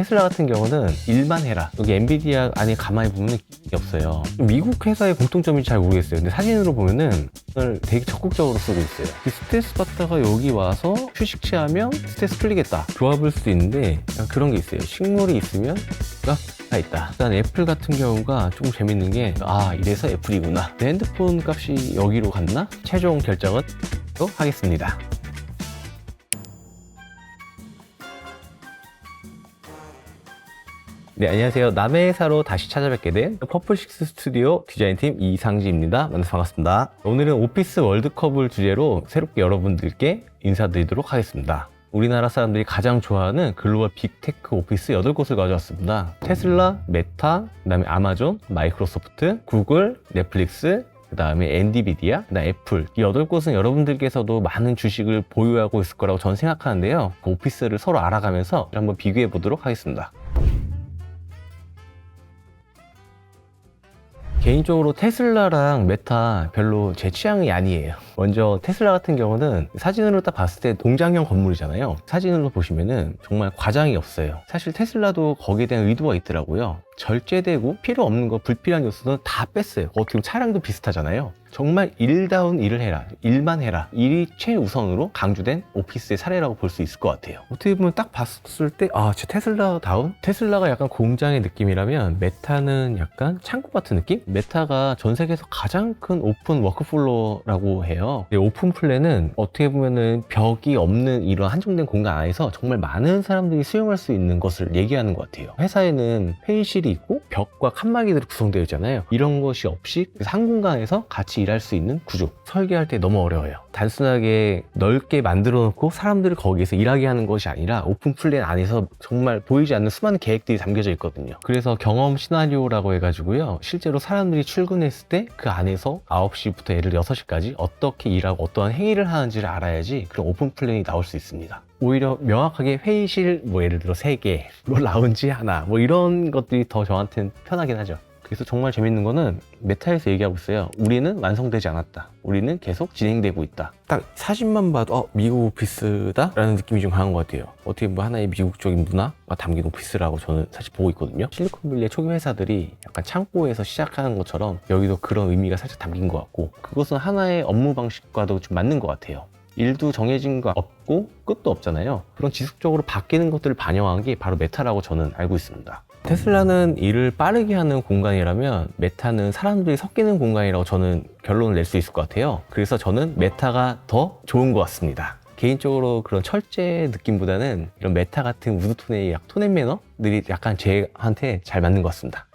테슬라 같은 경우는 일만 해라. 여기 엔비디아 안에 가만히 보면 끼가 없어요. 미국 회사의 공통점인지 잘 모르겠어요. 근데 사진으로 보면은 이걸 되게 적극적으로 쓰고 있어요. 스트레스 받다가 여기 와서 휴식 취하면 스트레스 풀리겠다. 좋아 보일 수도 있는데 그런 게 있어요. 식물이 있으면 가 있다. 일단 애플 같은 경우가 조금 재밌는 게 이래서 애플이구나. 내 핸드폰 값이 여기로 갔나? 최종 결정은 또 하겠습니다. 네, 안녕하세요. 남의 회사로 다시 찾아뵙게 된 퍼플식스 스튜디오 디자인팀 이상지입니다. 만나서 반갑습니다. 오늘은 오피스 월드컵을 주제로 새롭게 여러분들께 인사드리도록 하겠습니다. 우리나라 사람들이 가장 좋아하는 글로벌 빅테크 오피스 8곳을 가져왔습니다. 테슬라, 메타, 그다음에 아마존, 마이크로소프트, 구글, 넷플릭스, 그 다음에 엔비디아, 그다음에 애플. 이 8곳은 여러분들께서도 많은 주식을 보유하고 있을 거라고 저는 생각하는데요. 그 오피스를 서로 알아가면서 한번 비교해 보도록 하겠습니다. 개인적으로 테슬라랑 메타 별로 제 취향이 아니에요. 먼저 테슬라 같은 경우는 사진으로 딱 봤을 때 공장형 건물이잖아요. 사진으로 보시면은 정말 과장이 없어요. 사실 테슬라도 거기에 대한 의도가 있더라고요. 절제되고 필요 없는 거, 불필요한 요소는 다 뺐어요. 어떻게 보면 차량도 비슷하잖아요. 정말 일다운 일을 해라, 일만 해라, 일이 최우선으로 강조된 오피스의 사례라고 볼 수 있을 것 같아요. 어떻게 보면 딱 봤을 때 진짜 테슬라다운? 테슬라가 약간 공장의 느낌이라면 메타는 약간 창고 같은 느낌? 메타가 전 세계에서 가장 큰 오픈 워크플로어라고 해요. 오픈 플랜은 어떻게 보면은 벽이 없는 이런 한정된 공간 안에서 정말 많은 사람들이 수용할 수 있는 것을 얘기하는 것 같아요. 회사에는 회의실이 있고 벽과 칸막이들이 구성되어 있잖아요. 이런 것이 없이 한 공간에서 같이 일할 수 있는 구조. 설계할 때 너무 어려워요. 단순하게 넓게 만들어 놓고 사람들을 거기에서 일하게 하는 것이 아니라 오픈 플랜 안에서 정말 보이지 않는 수많은 계획들이 담겨져 있거든요. 그래서 경험 시나리오라고 해가지고요. 실제로 사람들이 출근했을 때 그 안에서 9시부터 예를 6시까지 어떻게 일하고 어떠한 행위를 하는지를 알아야지 그런 오픈 플랜이 나올 수 있습니다. 오히려 명확하게 회의실 예를 들어 3개, 라운지 하나 이런 것들이 더 저한테는 편하긴 하죠. 그래서 정말 재밌는 거는 메타에서 얘기하고 있어요. 우리는 완성되지 않았다. 우리는 계속 진행되고 있다. 딱 사진만 봐도 미국 오피스다? 라는 느낌이 좀 강한 것 같아요. 어떻게 보면 하나의 미국적인 문화가 담긴 오피스라고 저는 사실 보고 있거든요. 실리콘밸리의 초기 회사들이 약간 창고에서 시작하는 것처럼 여기도 그런 의미가 살짝 담긴 것 같고, 그것은 하나의 업무 방식과도 좀 맞는 것 같아요. 일도 정해진 거 없고 끝도 없잖아요. 그런 지속적으로 바뀌는 것들을 반영한 게 바로 메타라고 저는 알고 있습니다. 테슬라는 일을 빠르게 하는 공간이라면 메타는 사람들이 섞이는 공간이라고 저는 결론을 낼 수 있을 것 같아요. 그래서 저는 메타가 더 좋은 것 같습니다. 개인적으로 그런 철제 느낌보다는 이런 메타 같은 우드톤의 톤 앤 매너들이 약간 제한테 잘 맞는 것 같습니다.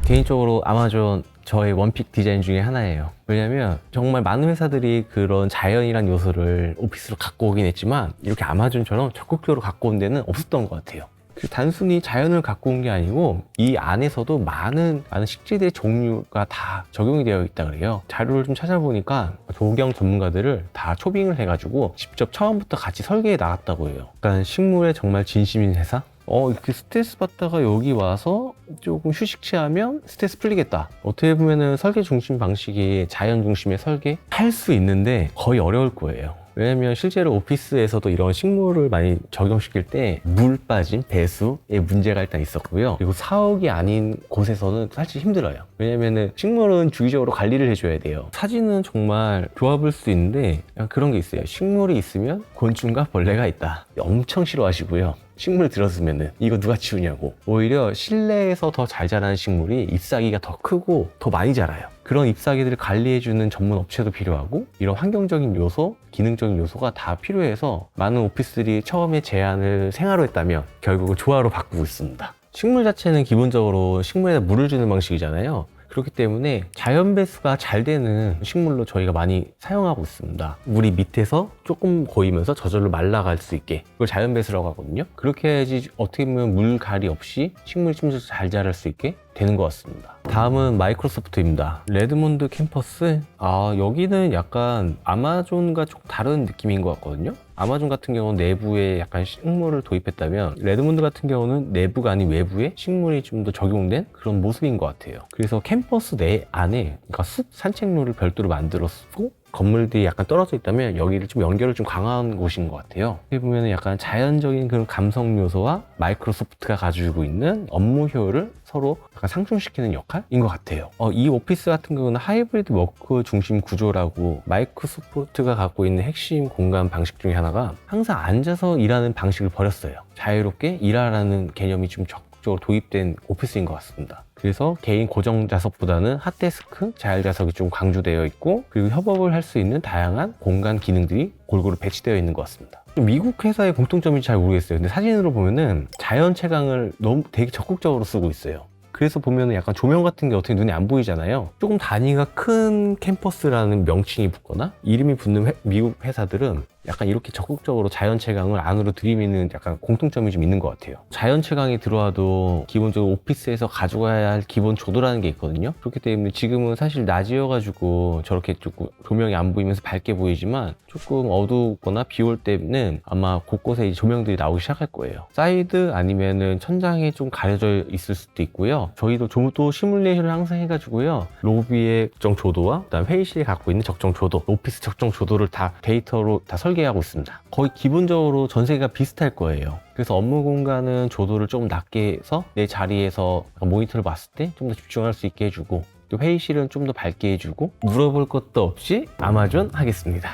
개인적으로 아마존 저의 원픽 디자인 중에 하나예요. 왜냐면 정말 많은 회사들이 그런 자연이란 요소를 오피스로 갖고 오긴 했지만 이렇게 아마존처럼 적극적으로 갖고 온 데는 없었던 것 같아요. 단순히 자연을 갖고 온 게 아니고 이 안에서도 많은 식재들의 종류가 다 적용이 되어 있다 그래요. 자료를 좀 찾아보니까 조경 전문가들을 다 초빙을 해가지고 직접 처음부터 같이 설계해 나갔다고 해요. 그러니까 식물에 정말 진심인 회사? 이렇게 스트레스 받다가 여기 와서 조금 휴식 취하면 스트레스 풀리겠다. 어떻게 보면은 설계 중심 방식이 자연 중심의 설계 할 수 있는데 거의 어려울 거예요. 왜냐면 실제로 오피스에서도 이런 식물을 많이 적용시킬 때 물 빠짐, 배수의 문제가 일단 있었고요. 그리고 사옥이 아닌 곳에서는 사실 힘들어요. 왜냐면은 식물은 주기적으로 관리를 해줘야 돼요. 사진은 정말 좋아 보일 수 있는데 그런 게 있어요. 식물이 있으면 곤충과 벌레가 있다. 엄청 싫어하시고요. 식물 들었으면은 이거 누가 치우냐고. 오히려 실내에서 더 잘 자라는 식물이 잎사귀가 더 크고 더 많이 자라요. 그런 잎사귀들을 관리해주는 전문 업체도 필요하고 이런 환경적인 요소, 기능적인 요소가 다 필요해서 많은 오피스들이 처음에 제안을 생화로 했다면 결국은 조화로 바꾸고 있습니다. 식물 자체는 기본적으로 식물에다 물을 주는 방식이잖아요. 그렇기 때문에 자연 배수가 잘 되는 식물로 저희가 많이 사용하고 있습니다. 물이 밑에서 조금 고이면서 저절로 말라갈 수 있게, 그걸 자연 배수라고 하거든요. 그렇게 해야지 어떻게 보면 물갈이 없이 식물이 좀 더 잘 자랄 수 있게 되는 것 같습니다. 다음은 마이크로소프트입니다. 레드몬드 캠퍼스. 여기는 약간 아마존과 좀 다른 느낌인 것 같거든요. 아마존 같은 경우는 내부에 약간 식물을 도입했다면 레드몬드 같은 경우는 내부가 아닌 외부에 식물이 좀 더 적용된 그런 모습인 것 같아요. 그래서 캠퍼스 내 안에 그러니까 숲 산책로를 별도로 만들었고 건물들이 약간 떨어져 있다면 여기를 좀 연결을 좀 강화한 곳인 것 같아요. 여기 보면 약간 자연적인 그런 감성 요소와 마이크로소프트가 가지고 있는 업무 효율을 서로 약간 상충시키는 역할인 것 같아요. 이 오피스 같은 경우는 하이브리드 워크 중심 구조라고, 마이크로소프트가 갖고 있는 핵심 공간 방식 중에 하나가 항상 앉아서 일하는 방식을 버렸어요. 자유롭게 일하라는 개념이 좀 적극적으로 도입된 오피스인 것 같습니다. 그래서 개인 고정 좌석보다는 핫데스크, 자율 좌석이 좀 강조되어 있고, 그리고 협업을 할 수 있는 다양한 공간 기능들이 골고루 배치되어 있는 것 같습니다. 미국 회사의 공통점인지 잘 모르겠어요. 근데 사진으로 보면은 자연 채광을 너무 되게 적극적으로 쓰고 있어요. 그래서 보면은 약간 조명 같은 게 어떻게 눈에 안 보이잖아요. 조금 단위가 큰 캠퍼스라는 명칭이 붙거나 이름이 붙는 미국 회사들은 약간 이렇게 적극적으로 자연 채광을 안으로 들이미는 약간 공통점이 좀 있는 것 같아요. 자연 채광이 들어와도 기본적으로 오피스에서 가져가야 할 기본 조도라는 게 있거든요. 그렇기 때문에 지금은 사실 낮이어가지고 저렇게 조금 조명이 안 보이면서 밝게 보이지만, 조금 어둡거나 비 올 때는 아마 곳곳에 이 조명들이 나오기 시작할 거예요. 사이드 아니면은 천장에 좀 가려져 있을 수도 있고요. 저희도 조도 시뮬레이션을 항상 해가지고요, 로비의 적정 조도와 그다음 회의실이 갖고 있는 적정 조도, 오피스 적정 조도를 다 데이터로 다 설계하고 있습니다. 거의 기본적으로 전 세계가 비슷할 거예요. 그래서 업무 공간은 조도를 조금 낮게 해서 내 자리에서 모니터를 봤을 때 좀 더 집중할 수 있게 해주고, 또 회의실은 좀 더 밝게 해주고, 물어볼 것도 없이 아마존 하겠습니다.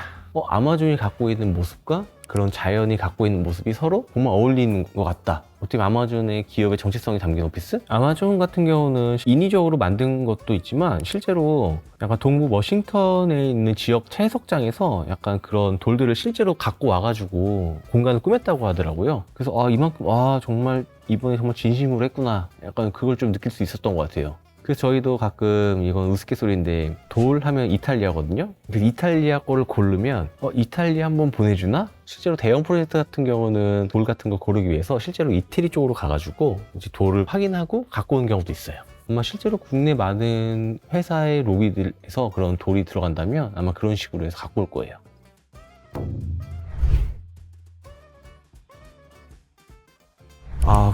아마존이 갖고 있는 모습과 그런 자연이 갖고 있는 모습이 서로 정말 어울리는 것 같다. 어떻게 아마존의 기업의 정체성이 담긴 오피스? 아마존 같은 경우는 인위적으로 만든 것도 있지만, 실제로 약간 동부 워싱턴에 있는 지역 채석장에서 약간 그런 돌들을 실제로 갖고 와가지고 공간을 꾸몄다고 하더라고요. 그래서 이만큼 정말 이번에 정말 진심으로 했구나, 약간 그걸 좀 느낄 수 있었던 것 같아요. 그래서 저희도 가끔, 이건 우스갯소리인데, 돌 하면 이탈리아거든요. 근데 이탈리아 거를 고르면 이탈리아 한번 보내주나? 실제로 대형 프로젝트 같은 경우는 돌 같은 거 고르기 위해서 실제로 이태리 쪽으로 가가지고 이제 돌을 확인하고 갖고 오는 경우도 있어요. 아마 실제로 국내 많은 회사의 로비들에서 그런 돌이 들어간다면 아마 그런 식으로 해서 갖고 올 거예요.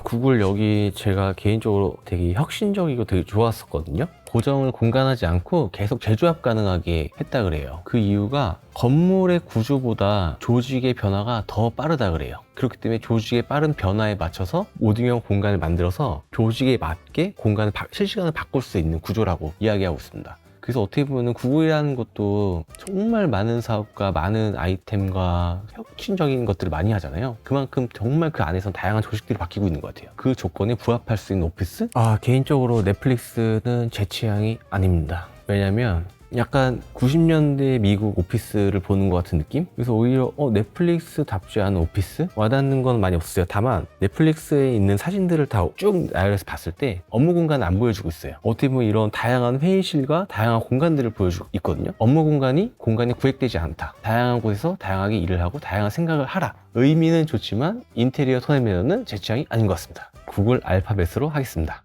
구글 여기 제가 개인적으로 되게 혁신적이고 되게 좋았었거든요. 고정을 공간하지 않고 계속 재조합 가능하게 했다 그래요. 그 이유가 건물의 구조보다 조직의 변화가 더 빠르다 그래요. 그렇기 때문에 조직의 빠른 변화에 맞춰서 모듈형 공간을 만들어서 조직에 맞게 공간을 실시간으로 바꿀 수 있는 구조라고 이야기하고 있습니다. 그래서 어떻게 보면 구글이라는 것도 정말 많은 사업과 많은 아이템과 혁신적인 것들을 많이 하잖아요. 그만큼 정말 그 안에서 다양한 조직들이 바뀌고 있는 것 같아요. 그 조건에 부합할 수 있는 오피스? 개인적으로 넷플릭스는 제 취향이 아닙니다. 왜냐면 약간 90년대 미국 오피스를 보는 것 같은 느낌? 그래서 오히려 넷플릭스답지 않은 오피스? 와닿는 건 많이 없어요. 다만 넷플릭스에 있는 사진들을 다 쭉 나열해서 봤을 때 업무 공간은 안 보여주고 있어요. 어떻게 보면 이런 다양한 회의실과 다양한 공간들을 보여주고 있거든요. 업무 공간이 구획되지 않다. 다양한 곳에서 다양하게 일을 하고 다양한 생각을 하라. 의미는 좋지만 인테리어 톤의 매너는 제 취향이 아닌 것 같습니다. 구글 알파벳으로 하겠습니다.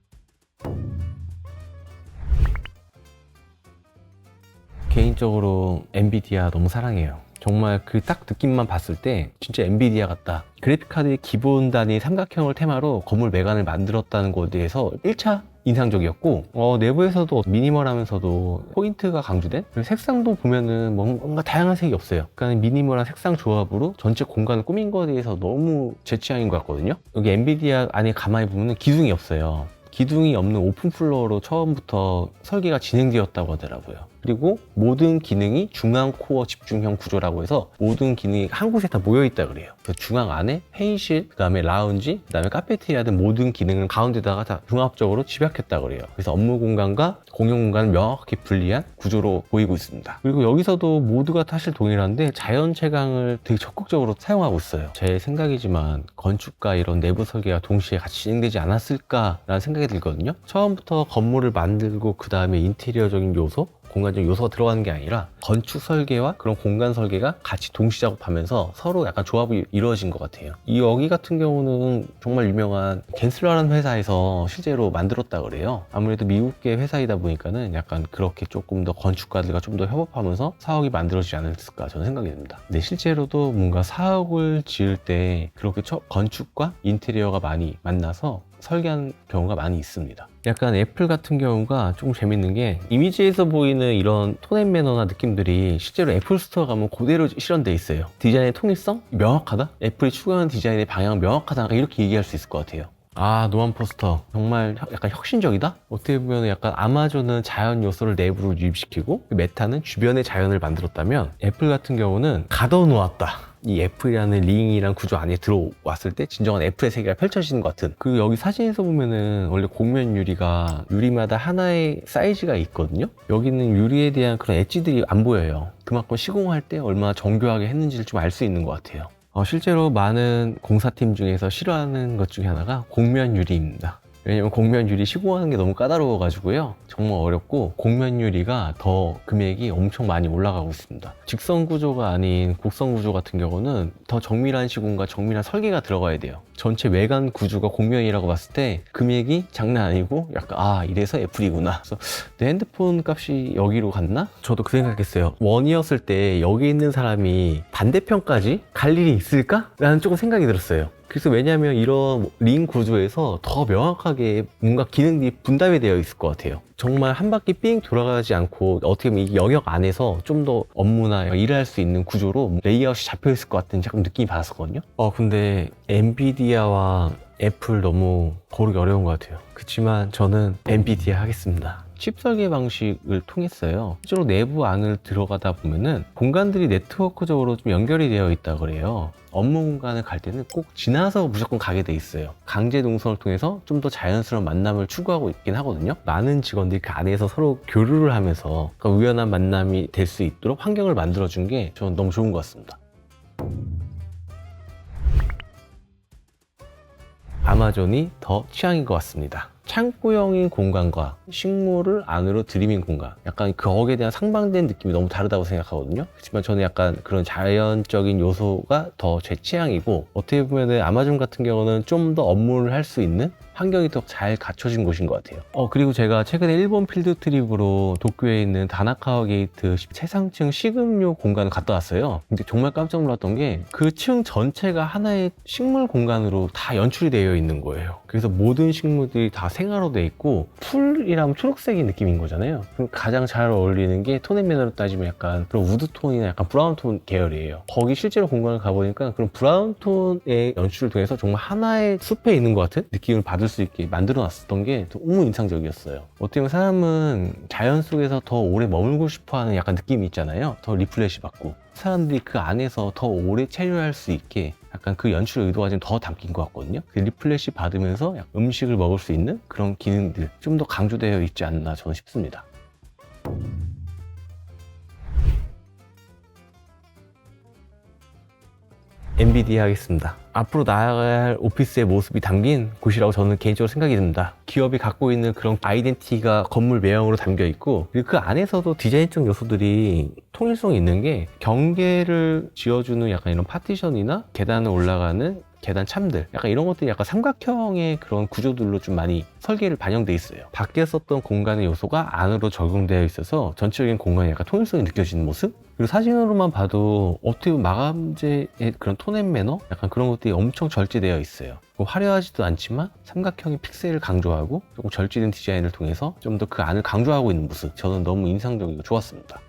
개인적으로 엔비디아 너무 사랑해요. 정말 그 딱 느낌만 봤을 때 진짜 엔비디아 같다. 그래픽카드의 기본 단위 삼각형을 테마로 건물 외관을 만들었다는 것에 대해서 1차 인상적이었고, 내부에서도 미니멀하면서도 포인트가 강조된, 색상도 보면은 뭔가 다양한 색이 없어요. 그러니까 미니멀한 색상 조합으로 전체 공간을 꾸민 거에 대해서 너무 제 취향인 것 같거든요. 여기 엔비디아 안에 가만히 보면은 기둥이 없어요. 기둥이 없는 오픈 플로어로 처음부터 설계가 진행되었다고 하더라고요. 그리고 모든 기능이 중앙 코어 집중형 구조라고 해서 모든 기능이 한 곳에 다 모여있다 그래요. 그 중앙 안에 회의실, 그 다음에 라운지, 그 다음에 카페테리아 등 모든 기능을 가운데다가 다 종합적으로 집약했다 그래요. 그래서 업무 공간과 공용 공간을 명확히 분리한 구조로 보이고 있습니다. 그리고 여기서도 모두가 사실 동일한데 자연 채광을 되게 적극적으로 사용하고 있어요. 제 생각이지만 건축과 이런 내부 설계가 동시에 같이 진행되지 않았을까라는 생각이 들거든요. 처음부터 건물을 만들고 그 다음에 인테리어적인 요소, 공간적인 요소가 들어가는 게 아니라 건축 설계와 그런 공간 설계가 같이 동시 작업하면서 서로 약간 조합이 이루어진 것 같아요. 이 여기 같은 경우는 정말 유명한 겐슬러라는 회사에서 실제로 만들었다 그래요. 아무래도 미국계 회사이다 보니까는 약간 그렇게 조금 더 건축가들과 좀 더 협업하면서 사옥이 만들어지지 않았을까 저는 생각이 듭니다. 근데 실제로도 뭔가 사옥을 지을 때 그렇게 건축과 인테리어가 많이 만나서 설계한 경우가 많이 있습니다. 약간 애플 같은 경우가 조금 재밌는 게 이미지에서 보이는 이런 톤 앤 매너나 느낌들이 실제로 애플 스토어 가면 그대로 실현돼 있어요. 디자인의 통일성? 명확하다? 애플이 추구하는 디자인의 방향은 명확하다, 이렇게 얘기할 수 있을 것 같아요. 아, 노안 포스터 정말 약간 혁신적이다? 어떻게 보면 약간 아마존은 자연 요소를 내부로 유입시키고 메타는 주변의 자연을 만들었다면 애플 같은 경우는 가둬놓았다. 이 애플이라는 링이란 구조 안에 들어왔을 때 진정한 애플의 세계가 펼쳐지는 것 같은, 그 여기 사진에서 보면은 원래 곡면 유리가 유리마다 하나의 사이즈가 있거든요. 여기는 유리에 대한 그런 엣지들이 안 보여요. 그만큼 시공할 때 얼마나 정교하게 했는지를 좀 알 수 있는 것 같아요. 실제로 많은 공사팀 중에서 싫어하는 것 중에 하나가 곡면 유리입니다. 왜냐면 곡면 유리 시공하는 게 너무 까다로워 가지고요, 정말 어렵고 곡면 유리가 더 금액이 엄청 많이 올라가고 있습니다. 직선 구조가 아닌 곡선 구조 같은 경우는 더 정밀한 시공과 정밀한 설계가 들어가야 돼요. 전체 외관 구조가 곡면이라고 봤을 때 금액이 장난 아니고 약간 이래서 애플이구나, 그래서 내 핸드폰 값이 여기로 갔나? 저도 그 생각했어요. 원이었을 때 여기 있는 사람이 반대편까지 갈 일이 있을까? 라는 조금 생각이 들었어요. 그래서 왜냐하면 이런 링 구조에서 더 명확하게 뭔가 기능이 분담이 되어 있을 것 같아요. 정말 한 바퀴 삥 돌아가지 않고 어떻게 보면 이 영역 안에서 좀 더 업무나 일을 할 수 있는 구조로 레이아웃이 잡혀 있을 것 같은 약간 느낌이 받았었거든요. 근데 엔비디아와 애플 너무 고르기 어려운 것 같아요. 그렇지만 저는 엔비디아 하겠습니다. 칩 설계 방식을 통했어요. 실제로 내부 안을 들어가다 보면은 공간들이 네트워크적으로 좀 연결이 되어 있다 그래요. 업무 공간을 갈 때는 꼭 지나서 무조건 가게 돼 있어요. 강제 동선을 통해서 좀 더 자연스러운 만남을 추구하고 있긴 하거든요. 많은 직원들이 그 안에서 서로 교류를 하면서 우연한 만남이 될 수 있도록 환경을 만들어준 게 저는 너무 좋은 것 같습니다. 아마존이 더 취향인 것 같습니다. 창고형인 공간과 식물을 안으로 들이민 공간, 약간 거기에 대한 상반된 느낌이 너무 다르다고 생각하거든요. 그렇지만 저는 약간 그런 자연적인 요소가 더 제 취향이고, 어떻게 보면 아마존 같은 경우는 좀 더 업무를 할 수 있는 환경이 더 잘 갖춰진 곳인 것 같아요. 그리고 제가 최근에 일본 필드 트립으로 도쿄에 있는 다나카와 게이트 최상층 식음료 공간을 갔다 왔어요. 근데 정말 깜짝 놀랐던 게 그 층 전체가 하나의 식물 공간으로 다 연출이 되어 있는 거예요. 그래서 모든 식물들이 다 생화로 되어 있고, 풀이라면 초록색의 느낌인 거잖아요. 그럼 가장 잘 어울리는 게 톤 앤 매너로 따지면 약간 그런 우드톤이나 약간 브라운톤 계열이에요. 거기 실제로 공간을 가보니까 그런 브라운톤의 연출을 통해서 정말 하나의 숲에 있는 것 같은 느낌을 받을 수 있게 만들어 놨었던 게 너무 인상적이었어요. 어떻게 보면 사람은 자연 속에서 더 오래 머물고 싶어 하는 약간 느낌이 있잖아요. 더 리플레시 받고, 사람들이 그 안에서 더 오래 체류할 수 있게 약간 그 연출 의도가 좀 더 담긴 것 같거든요. 그 리플레시 받으면서 음식을 먹을 수 있는 그런 기능들 좀 더 강조되어 있지 않나 저는 싶습니다. 엔비디아 하겠습니다. 앞으로 나아가야 할 오피스의 모습이 담긴 곳이라고 저는 개인적으로 생각이 듭니다. 기업이 갖고 있는 그런 아이덴티티가 건물 외형으로 담겨 있고, 그리고 그 안에서도 디자인적 요소들이 통일성이 있는 게, 경계를 지어주는 약간 이런 파티션이나 계단을 올라가는 계단 참들, 약간 이런 것들이 약간 삼각형의 그런 구조들로 좀 많이 설계를 반영돼 있어요. 밖에 썼던 공간의 요소가 안으로 적용되어 있어서 전체적인 공간에 약간 통일성이 느껴지는 모습? 그리고 사진으로만 봐도 어떻게 보면 마감재의 그런 톤 앤 매너? 약간 그런 것들이 엄청 절제되어 있어요. 화려하지도 않지만 삼각형의 픽셀을 강조하고 조금 절제된 디자인을 통해서 좀 더 그 안을 강조하고 있는 모습, 저는 너무 인상적이고 좋았습니다.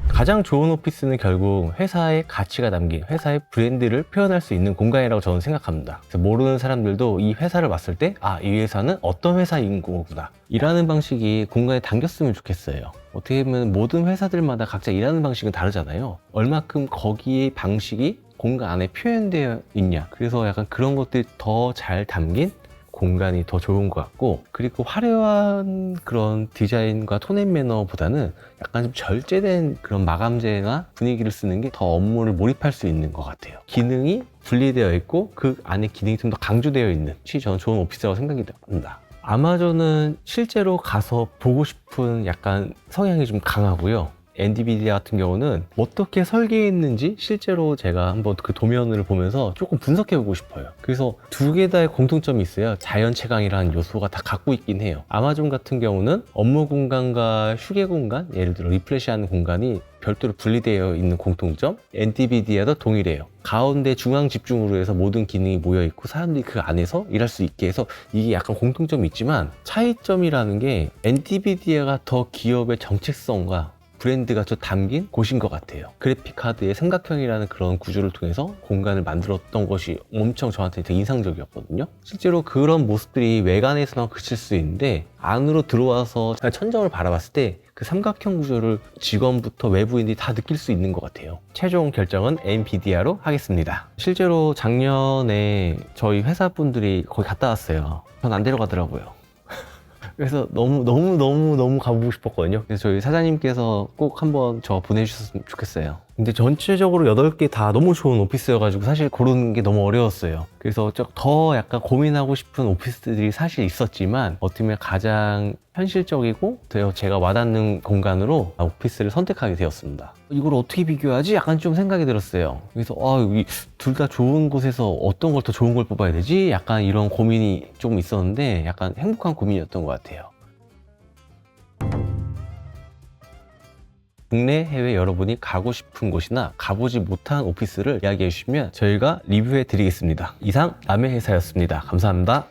가장 좋은 오피스는 결국 회사의 가치가 담긴, 회사의 브랜드를 표현할 수 있는 공간이라고 저는 생각합니다. 그래서 모르는 사람들도 이 회사를 봤을 때 이 회사는 어떤 회사인 거구나, 일하는 방식이 공간에 담겼으면 좋겠어요. 어떻게 보면 모든 회사들마다 각자 일하는 방식은 다르잖아요. 얼마큼 거기에 방식이 공간 안에 표현되어 있냐, 그래서 약간 그런 것들이 더 잘 담긴 공간이 더 좋은 것 같고, 그리고 화려한 그런 디자인과 톤 앤 매너보다는 약간 좀 절제된 그런 마감재나 분위기를 쓰는 게 더 업무를 몰입할 수 있는 것 같아요. 기능이 분리되어 있고 그 안에 기능이 좀 더 강조되어 있는 것이 저는 좋은 오피스라고 생각이 듭니다. 아마존은 실제로 가서 보고 싶은 약간 성향이 좀 강하고요. 엔비디아 같은 경우는 어떻게 설계했는지 실제로 제가 한번 그 도면을 보면서 조금 분석해보고 싶어요. 그래서 두 개 다의 공통점이 있어요. 자연 채광이라는 요소가 다 갖고 있긴 해요. 아마존 같은 경우는 업무 공간과 휴게 공간, 예를 들어 리프레시하는 공간이 별도로 분리되어 있는 공통점, 엔비디아도 동일해요. 가운데 중앙 집중으로 해서 모든 기능이 모여 있고 사람들이 그 안에서 일할 수 있게 해서 이게 약간 공통점이 있지만 차이점이라는 게 엔비디아가 더 기업의 정체성과 브랜드가 좀 담긴 곳인 것 같아요. 그래픽 카드의 삼각형이라는 그런 구조를 통해서 공간을 만들었던 것이 엄청 저한테 되게 인상적이었거든요. 실제로 그런 모습들이 외관에서만 그칠 수 있는데 안으로 들어와서 천정을 바라봤을 때 그 삼각형 구조를 직원부터 외부인들이 다 느낄 수 있는 것 같아요. 최종 결정은 엔비디아로 하겠습니다. 실제로 작년에 저희 회사분들이 거기 갔다 왔어요. 전 안 데려가더라고요. 그래서 너무 가보고 싶었거든요. 그래서 저희 사장님께서 꼭 한번 저 보내주셨으면 좋겠어요. 근데 전체적으로 8개 다 너무 좋은 오피스여가지고 사실 고르는 게 너무 어려웠어요. 그래서 더 약간 고민하고 싶은 오피스들이 사실 있었지만 어떻게 보면 가장 현실적이고 제가 와닿는 공간으로 오피스를 선택하게 되었습니다. 이걸 어떻게 비교하지? 약간 좀 생각이 들었어요. 그래서 여기 둘 다 좋은 곳에서 어떤 걸 더 좋은 걸 뽑아야 되지? 약간 이런 고민이 좀 있었는데 약간 행복한 고민이었던 것 같아요. 국내, 해외 여러분이 가고 싶은 곳이나 가보지 못한 오피스를 이야기해 주시면 저희가 리뷰해 드리겠습니다. 이상 남의 회사였습니다. 감사합니다.